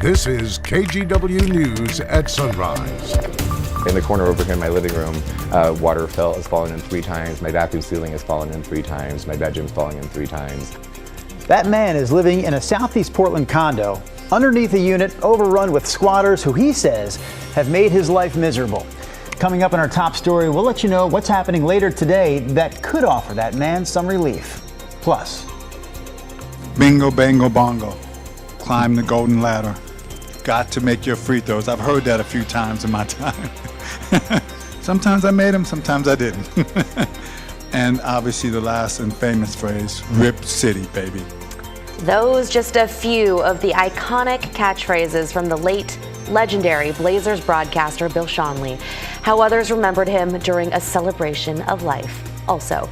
This is KGW News at Sunrise. In the corner over here in my living room, water has fallen in 3 times. My bathroom ceiling has fallen in 3 times. My bedroom's falling in 3 times. That man is living in a Southeast Portland condo underneath a unit overrun with squatters who he says have made his life miserable. Coming up in our top story, we'll let you know what's happening later today that could offer that man some relief. Plus, bingo, bango, bongo. Climb the golden ladder. Got to make your free throws. I've heard that a few times in my time. Sometimes I made them, sometimes I didn't. And obviously the last and famous phrase, Rip City, baby. Those just a few of the iconic catchphrases from the late legendary Blazers broadcaster Bill Schonely. How others remembered him during a celebration of life. Also.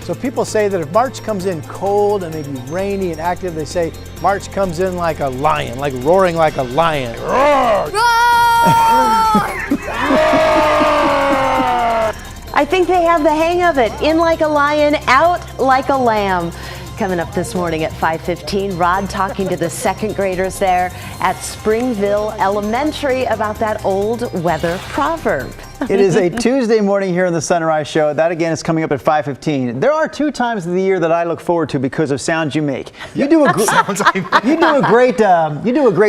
So people say that if March comes in cold and maybe rainy and active, they say March comes in like a lion, like roaring like a lion. Roar! I think they have the hang of it. In like a lion, out like a lamb. Coming up this morning at 5:15, Rod talking to the second graders there at Springville Elementary about that old weather proverb. it is a Tuesday morning here on the Sunrise Show. That again is coming up at 5:15. There are 2 times of the year that I look forward to because of sounds you make. You do a great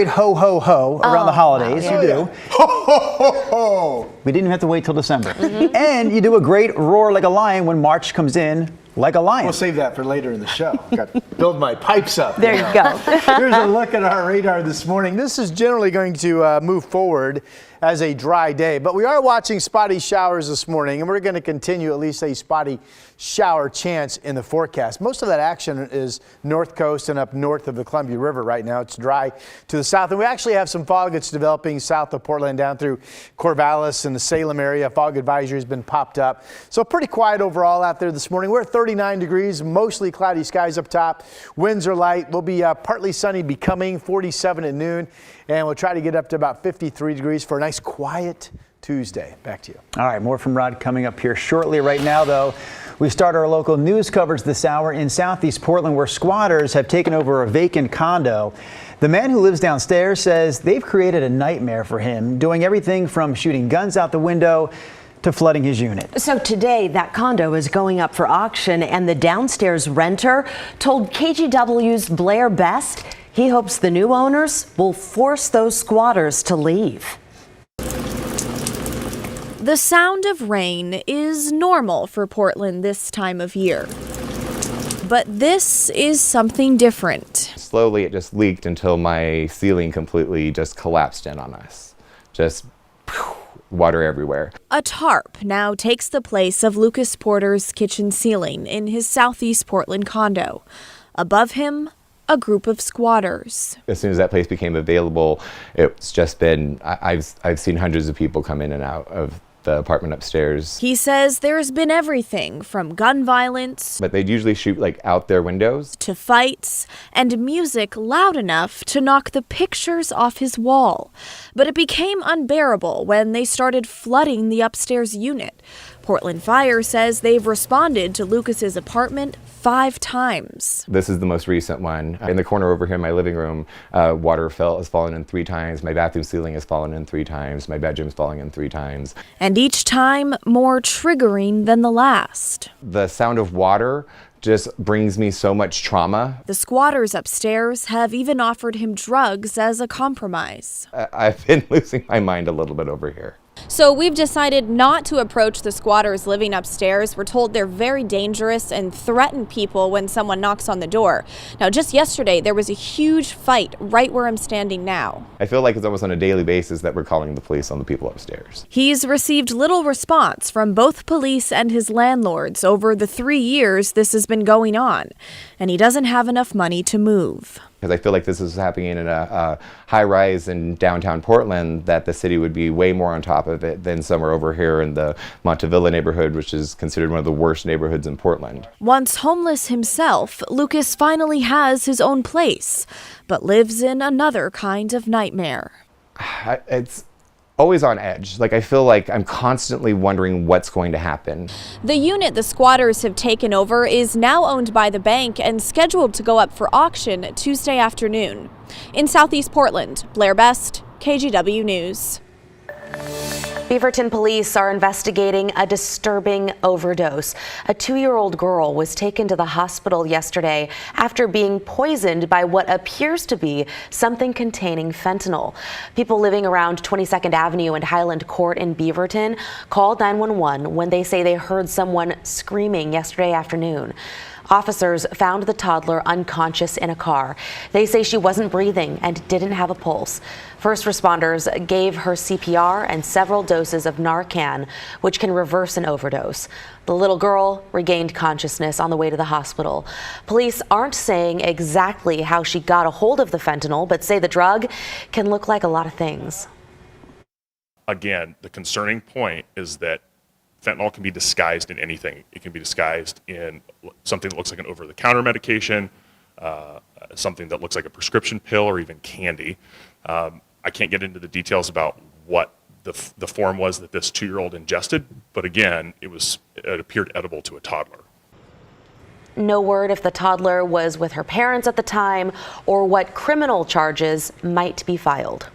ho ho ho around the holidays. Wow, you do. Ho, ho, ho, ho. We didn't have to wait till December. And you do a great roar like a lion when March comes in like a lion. We'll save that for later in the show. Got to build my pipes up. There you go. Here's a look at our radar this morning. This is generally going to move forward as a dry day, but we are watching spotty showers this morning, and we're going to continue at least a spotty shower chance in the forecast. Most of that action is north coast and up north of the Columbia River right now. It's dry to the south, and we actually have some fog that's developing south of Portland down through Corvallis and the Salem area. Fog advisory has been popped up. So pretty quiet overall out there this morning. We're at 39 degrees, mostly cloudy skies up top. Winds are light. We'll be partly sunny, becoming 47 at noon, and we'll try to get up to about 53 degrees for a nice quiet Tuesday. Back to you. All right, more from Rod coming up here shortly. Right now, though, we start our local news coverage this hour in Southeast Portland, where squatters have taken over a vacant condo. The man who lives downstairs says they've created a nightmare for him, doing everything from shooting guns out the window to flooding his unit. So today, that condo is going up for auction, and the downstairs renter told KGW's Blair Best he hopes the new owners will force those squatters to leave. The sound of rain is normal for Portland this time of year. But this is something different. Slowly it just leaked until my ceiling completely just collapsed in on us. Just water everywhere. A tarp now takes the place of Lucas Porter's kitchen ceiling in his Southeast Portland condo. Above him, a group of squatters. As soon as that place became available, it's just been, I've seen hundreds of people come in and out of the apartment upstairs. He says there's been everything from gun violence, But they'd usually shoot like out their windows. to fights, and music loud enough to knock the pictures off his wall. But it became unbearable when they started flooding the upstairs unit. Portland Fire says they've responded to Lucas's apartment 5 times. This is the most recent one. In the corner over here in my living room, water has fallen in 3 times. My bathroom ceiling has fallen in 3 times. My bedroom's falling in 3 times. And each time more triggering than the last. The sound of water just brings me so much trauma. The squatters upstairs have even offered him drugs as a compromise. I've been losing my mind a little bit over here. So we've decided not to approach the squatters living upstairs. We're told they're very dangerous and threaten people when someone knocks on the door. Now, just yesterday, there was a huge fight right where I'm standing now. I feel like it's almost on a daily basis that we're calling the police on the people upstairs. He's received little response from both police and his landlords over the 3 years this has been going on, and he doesn't have enough money to move. Because I feel like this is happening in a high-rise in downtown Portland, that the city would be way more on top of it than somewhere over here in the Montevilla neighborhood, which is considered one of the worst neighborhoods in Portland. Once homeless himself, Lucas finally has his own place, but lives in another kind of nightmare. always on edge. Like, I feel like I'm constantly wondering what's going to happen. The unit the squatters have taken over is now owned by the bank and scheduled to go up for auction Tuesday afternoon. In Southeast Portland, Blair Best, KGW News. Beaverton police are investigating a disturbing overdose. A 2-year-old girl was taken to the hospital yesterday after being poisoned by what appears to be something containing fentanyl. People living around 22nd Avenue and Highland Court in Beaverton called 911 when they say they heard someone screaming yesterday afternoon. Officers found the toddler unconscious in a car. They say she wasn't breathing and didn't have a pulse. First responders gave her CPR and several doses of Narcan, which can reverse an overdose. The little girl regained consciousness on the way to the hospital. Police aren't saying exactly how she got a hold of the fentanyl, but say the drug can look like a lot of things. Again, the concerning point is that fentanyl can be disguised in anything. It can be disguised in something that looks like an over-the-counter medication, something that looks like a prescription pill, or even candy. I can't get into the details about what the form was that this 2-year-old ingested, but again, it appeared edible to a toddler. No word if the toddler was with her parents at the time or what criminal charges might be filed.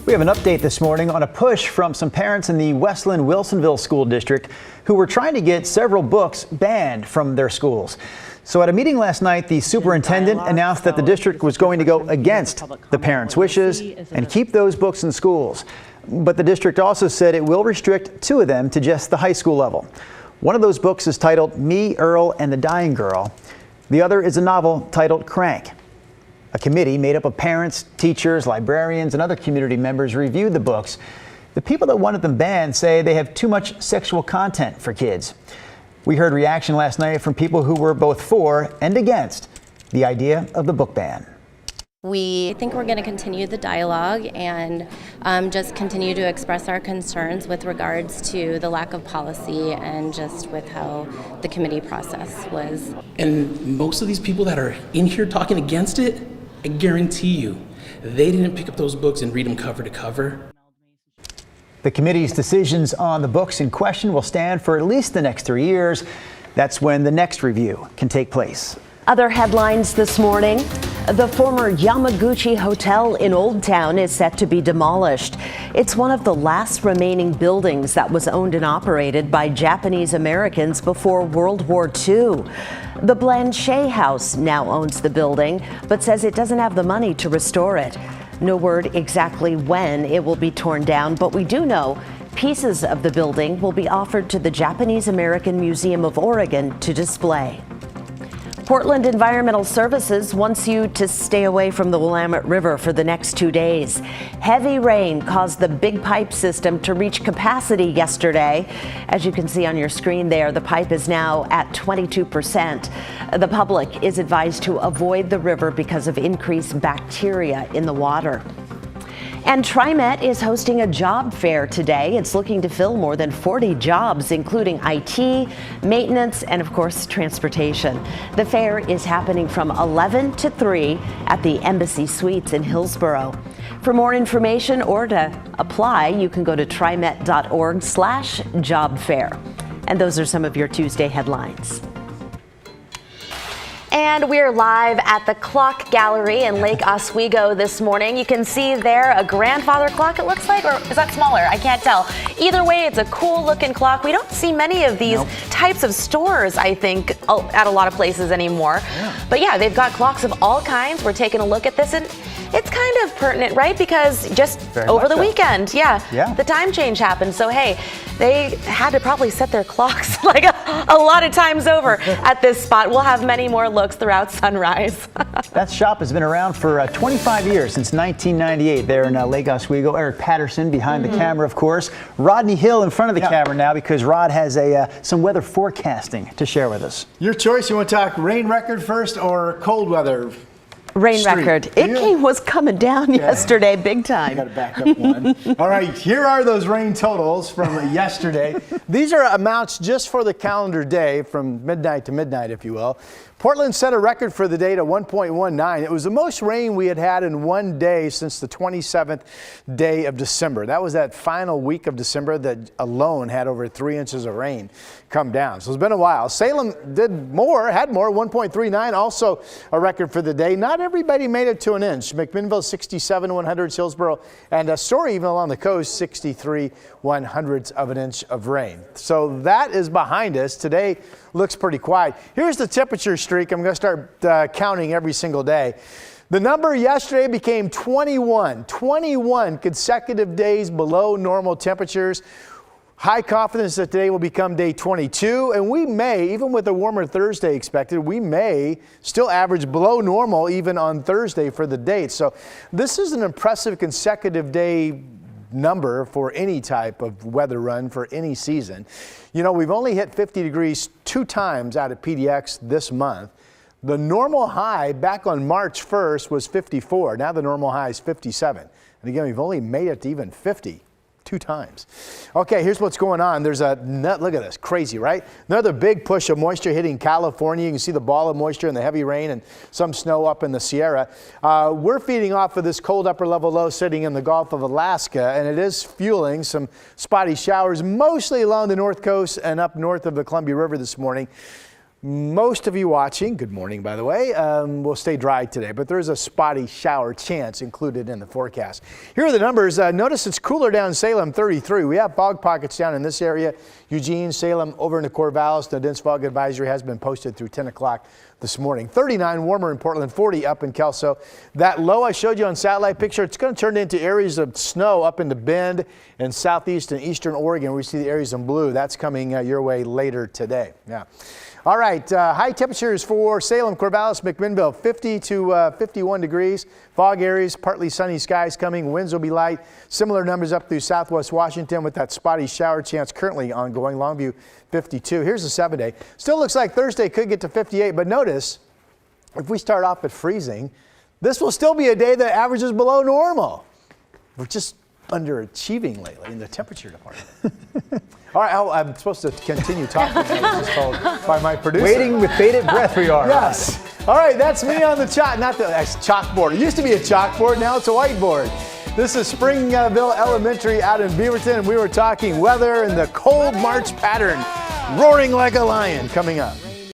We have an update this morning on a push from some parents in the Westland-Wilsonville School District who were trying to get several books banned from their schools. So at a meeting last night, the superintendent announced that the district was going to go against the parents' wishes and keep those books in schools. But the district also said it will restrict 2 of them to just the high school level. One of those books is titled Me, Earl, and the Dying Girl. The other is a novel titled Crank. A committee made up of parents, teachers, librarians, and other community members reviewed the books. The people that wanted them banned say they have too much sexual content for kids. We heard reaction last night from people who were both for and against the idea of the book ban. We think we're going to continue the dialogue and just continue to express our concerns with regards to the lack of policy and just with how the committee process was. And most of these people that are in here talking against it, I guarantee you, they didn't pick up those books and read them cover to cover. The committee's decisions on the books in question will stand for at least the next 3 years. That's when the next review can take place. Other headlines this morning. The former Yamaguchi Hotel in Old Town is set to be demolished. It's one of the last remaining buildings that was owned and operated by Japanese Americans before World War II. The Blanchet House now owns the building, but says it doesn't have the money to restore it. No word exactly when it will be torn down, but we do know pieces of the building will be offered to the Japanese American Museum of Oregon to display. Portland Environmental Services wants you to stay away from the Willamette River for the next 2 days. Heavy rain caused the big pipe system to reach capacity yesterday. As you can see on your screen there, the pipe is now at 22%. The public is advised to avoid the river because of increased bacteria in the water. And TriMet is hosting a job fair today. It's looking to fill more than 40 jobs, including IT, maintenance, and of course, transportation. The fair is happening from 11 to 3 at the Embassy Suites in Hillsborough. For more information or to apply, you can go to trimet.org/job fair. And those are some of your Tuesday headlines. And we're live at the Clock Gallery in Lake Oswego this morning. You can see there a grandfather clock, it looks like, or is that smaller? I can't tell. Either way, it's a cool looking clock. We don't see many of these types of stores, I think, at a lot of places anymore. Yeah. But yeah, they've got clocks of all kinds. We're taking a look at this, and it's kind of pertinent, right? Because just over the weekend, the time change happened. So hey, they had to probably set their clocks like a lot of times over at this spot. We'll have many more looks throughout Sunrise. That shop has been around for 25 years, since 1998 there in Lake Oswego. Eric Patterson behind the camera, of course. Rodney Hill in front of the camera now, because Rod has some weather forecasting to share with us. Your choice. You want to talk rain record first or cold weather? Rain streak. record. It was coming down yesterday big time. Got to back up one. All right, here are those rain totals from yesterday. These are amounts just for the calendar day from midnight to midnight, if you will. Portland set a record for the day to 1.19. It was the most rain we had in one day since the 27th day of December. That was that final week of December that alone had over 3 inches of rain come down. So it's been a while. Salem had more, 1.39, also a record for the day. Not everybody made it to an inch. McMinnville 67 100ths, Hillsboro and Astoria even along the coast 63 100ths of an inch of rain. So that is behind us. Today looks pretty quiet. Here's the temperature streak. I'm going to start counting every single day. The number yesterday became 21 consecutive days below normal temperatures. High confidence that today will become day 22, and we may, even with a warmer Thursday expected, we may still average below normal even on Thursday for the date. So this is an impressive consecutive day number for any type of weather run for any season. You know, we've only hit 50 degrees 2 times out of PDX this month. The normal high back on March 1st was 54. Now the normal high is 57. And again, we've only made it to even 50 2 times. Okay, here's what's going on. There's a nut. Look at this. Crazy, right? Another big push of moisture hitting California. You can see the ball of moisture and the heavy rain and some snow up in the Sierra. We're feeding off of this cold upper level low sitting in the Gulf of Alaska, and it is fueling some spotty showers, mostly along the north coast and up north of the Columbia River this morning. Most of you watching, good morning by the way, will stay dry today, but there's a spotty shower chance included in the forecast. Here are the numbers. Notice it's cooler down in Salem, 33. We have fog pockets down in this area. Eugene, Salem, over in the Corvallis. The dense fog advisory has been posted through 10 o'clock this morning. 39 warmer in Portland, 40 up in Kelso. That low I showed you on satellite picture, it's going to turn into areas of snow up into Bend and southeast and eastern Oregon. We see the areas in blue. That's coming your way later today. Yeah. All right, high temperatures for Salem, Corvallis, McMinnville, 50 to 51 degrees. Fog areas, partly sunny skies coming. Winds will be light. Similar numbers up through southwest Washington with that spotty shower chance currently ongoing. Longview, 52. Here's the 7-day. Still looks like Thursday could get to 58, but notice if we start off at freezing, this will still be a day that averages below normal. We're just underachieving lately in the temperature department. All right, I'm supposed to continue talking. I was just told by my producer. Waiting with bated breath we are. Yes. All right, that's me on the chalkboard. It used to be a chalkboard, now it's a whiteboard. This is Springville Elementary out in Beaverton, and we were talking weather and the cold March pattern, roaring like a lion, coming up.